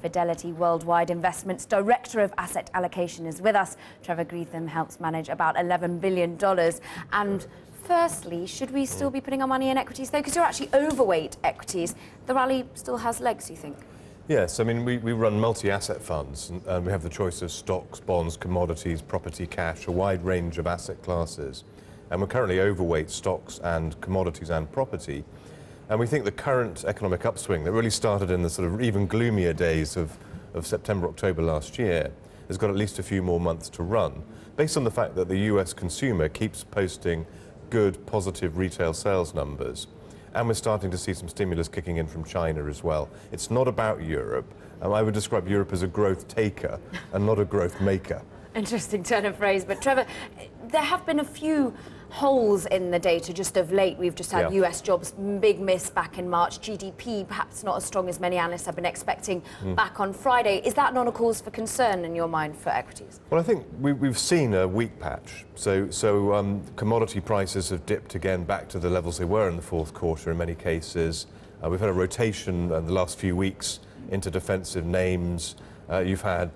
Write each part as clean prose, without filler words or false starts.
Fidelity Worldwide Investment's Director of Asset Allocation is with us. Trevor Greetham helps manage about $11 billion. And firstly, should we still be putting our money in equities, though? Because you're actually overweight equities. The rally still has legs, you think? Yes, I mean, we run multi-asset funds, and we have the choice of stocks, bonds, commodities, property, cash, a wide range of asset classes. And we're currently overweight stocks and commodities and property. And we think the current economic upswing that really started in the sort of even gloomier days of September, October last year has got at least a few more months to run, based on the fact that the US consumer keeps posting good, positive retail sales numbers. And we're starting to see some stimulus kicking in from China as well. It's not about Europe. I would describe Europe as a growth taker and not a growth maker. Interesting turn of phrase. But Trevor, there have been a few holes in the data just of late. We've just had US jobs, big miss back in March. GDP perhaps not as strong as many analysts have been expecting back on Friday. Is that not a cause for concern in your mind for equities? Well, I think we've seen a weak patch. So commodity prices have dipped again back to the levels they were in the fourth quarter in many cases. We've had a rotation in the last few weeks into defensive names. You've had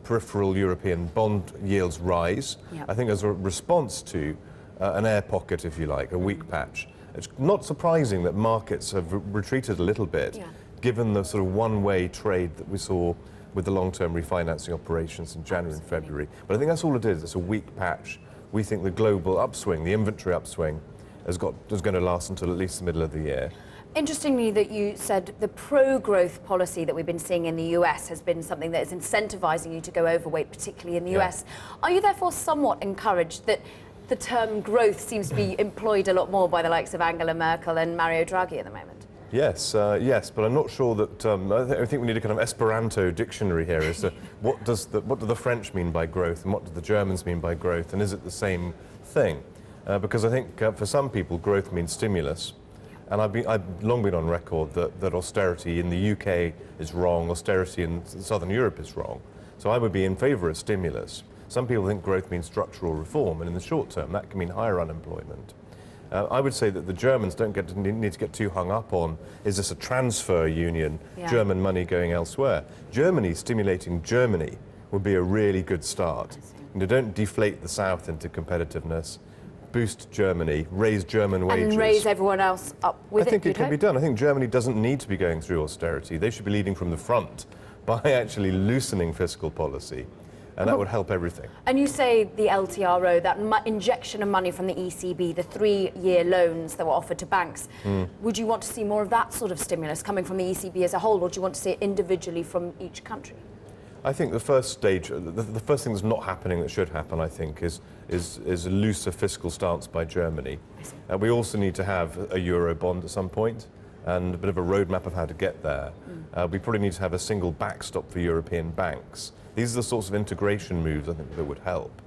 peripheral European bond yields rise, I think as a response to an air pocket, if you like, a weak patch. It's not surprising that markets have retreated a little bit, given the sort of one-way trade that we saw with the long-term refinancing operations in January and February. But I think that's all it is. It's a weak patch. We think the global upswing, the inventory upswing, is going to last until at least the middle of the year. Interestingly that you said the pro-growth policy that we've been seeing in the US has been something that is incentivizing you to go overweight, particularly in the US. Are you therefore somewhat encouraged that the term growth seems to be employed a lot more by the likes of Angela Merkel and Mario Draghi at the moment? Yes, yes, but I'm not sure that. I think we need a kind of Esperanto dictionary here as to what do the French mean by growth and what do the Germans mean by growth, and is it the same thing? Because I think for some people growth means stimulus, and I've long been on record that austerity in the UK is wrong, austerity in Southern Europe is wrong. So I would be in favour of stimulus. Some people think growth means structural reform, and in the short term, that can mean higher unemployment. I would say that the Germans don't need to get too hung up on, is this a transfer union, German money going elsewhere? Germany stimulating Germany would be a really good start. You know, don't deflate the South into competitiveness, boost Germany, raise German wages. And raise everyone else up with it. I think it can be done. I think Germany doesn't need to be going through austerity. They should be leading from the front by actually loosening fiscal policy. And that would help everything. And you say the LTRO, that injection of money from the ECB, the 3-year loans that were offered to banks. Would you want to see more of that sort of stimulus coming from the ECB as a whole, or do you want to see it individually from each country? I think the first stage, the first thing that's not happening that should happen, I think, is a looser fiscal stance by Germany. We also need to have a Euro bond at some point, and a bit of a roadmap of how to get there. We probably need to have a single backstop for European banks. These are the sorts of integration moves I think that would help.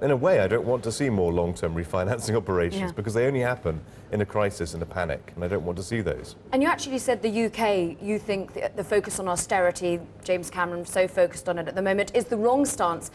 In a way, I don't want to see more long-term refinancing operations because they only happen in a crisis and a panic, and I don't want to see those. And you actually said the UK, you think the focus on austerity, James Cameron so focused on it at the moment, is the wrong stance.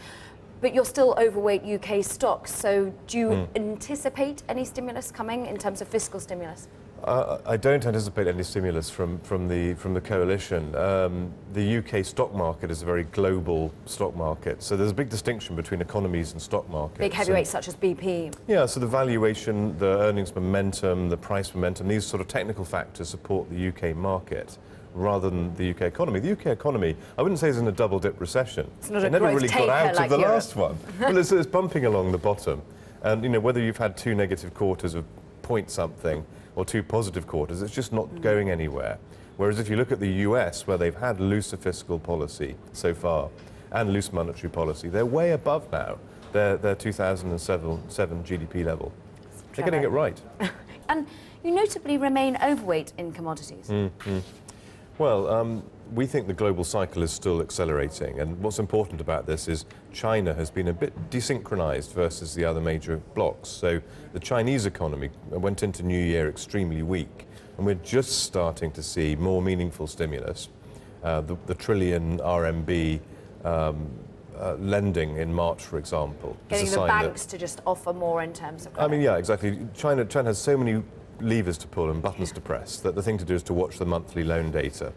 But you're still overweight UK stocks, so do you anticipate any stimulus coming in terms of fiscal stimulus? I don't anticipate any stimulus from the coalition. The UK stock market is a very global stock market, so there's a big distinction between economies and stock markets. Big heavyweights such as BP. Yeah, so the valuation, the earnings momentum, the price momentum, these sort of technical factors support the UK market rather than the UK economy. The UK economy, I wouldn't say is in a double-dip recession. It's not a it never growth really taker got out like of the Europe. last one. Well, it's bumping along the bottom. And you know, whether you've had 2 negative quarters of point something or 2 positive quarters, it's just not going anywhere. Whereas if you look at the US, where they've had looser fiscal policy so far and loose monetary policy, they're way above now their 2007 GDP level. They're getting it right. And you notably remain overweight in commodities. Well, we think the global cycle is still accelerating, and what's important about this is China has been a bit desynchronized versus the other major blocs. So the Chinese economy went into New Year extremely weak, and we're just starting to see more meaningful stimulus. The trillion RMB lending in March, for example. Getting the banks to just offer more in terms of credit. I mean, yeah, exactly. China has so many levers to pull and buttons to press that the thing to do is to watch the monthly loan data,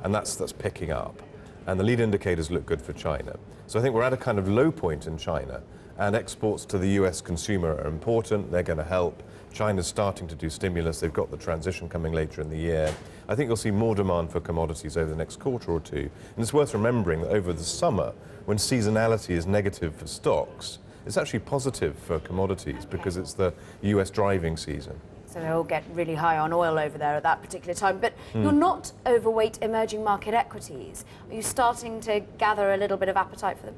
and that's picking up. and the lead indicators look good for China. So I think we're at a kind of low point in China, and exports to the US consumer are important. They're going to help. China's starting to do stimulus. They've got the transition coming later in the year. I think you'll see more demand for commodities over the next quarter or two. And it's worth remembering that over the summer, when seasonality is negative for stocks, it's actually positive for commodities because it's the US driving season. So they'll get really high on oil over there at that particular time. But you're not overweight emerging market equities. Are you starting to gather a little bit of appetite for them?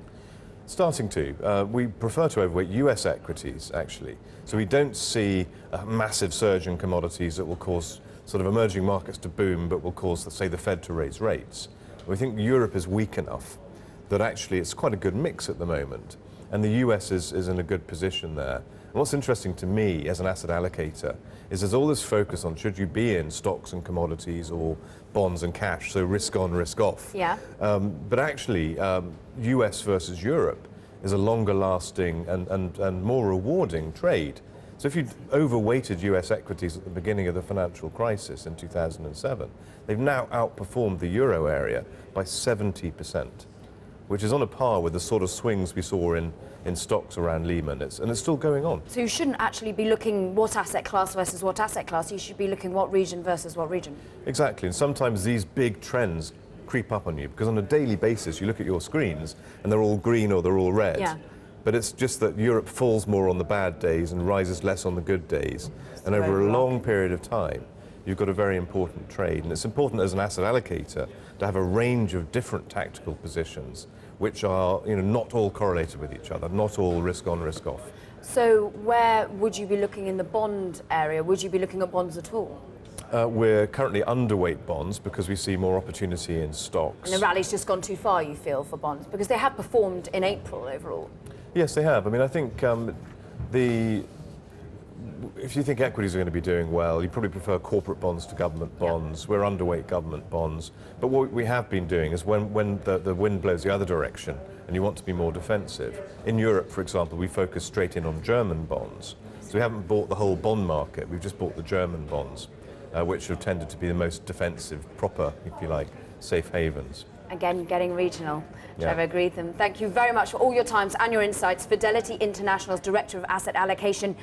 Starting to. We prefer to overweight US equities, actually. So we don't see a massive surge in commodities that will cause sort of emerging markets to boom, but will cause, let's say, the Fed to raise rates. We think Europe is weak enough that actually it's quite a good mix at the moment. And the US is in a good position there. And what's interesting to me as an asset allocator is there's all this focus on should you be in stocks and commodities or bonds and cash, so risk on, risk off. Yeah. But actually, US versus Europe is a longer lasting and more rewarding trade. So if you overweighted US equities at the beginning of the financial crisis in 2007, they've now outperformed the euro area by 70%, which is on a par with the sort of swings we saw in stocks around Lehman. And it's still going on. So you shouldn't actually be looking what asset class versus what asset class. You should be looking what region versus what region. Exactly. And sometimes these big trends creep up on you because on a daily basis you look at your screens and they're all green or they're all red. Yeah. But it's just that Europe falls more on the bad days and rises less on the good days. And over a long period of time, you've got a very important trade. And it's important as an asset allocator to have a range of different tactical positions which are, not all correlated with each other, not all risk on, risk off. So where would you be looking in the bond area? Would you be looking at bonds at all? We're currently underweight bonds because we see more opportunity in stocks. And the rally's just gone too far, you feel, for bonds? Because they have performed in April overall. Yes, they have. I mean, I think if you think equities are going to be doing well, you probably prefer corporate bonds to government bonds. We're underweight government bonds. But what we have been doing is when the wind blows the other direction and you want to be more defensive. In Europe, for example, we focus straight in on German bonds. So we haven't bought the whole bond market, we've just bought the German bonds, which have tended to be the most defensive, proper, if you like, safe havens. Again, getting regional. Trevor Greetham, thank you very much for all your times and your insights. Fidelity International's Director of Asset Allocation.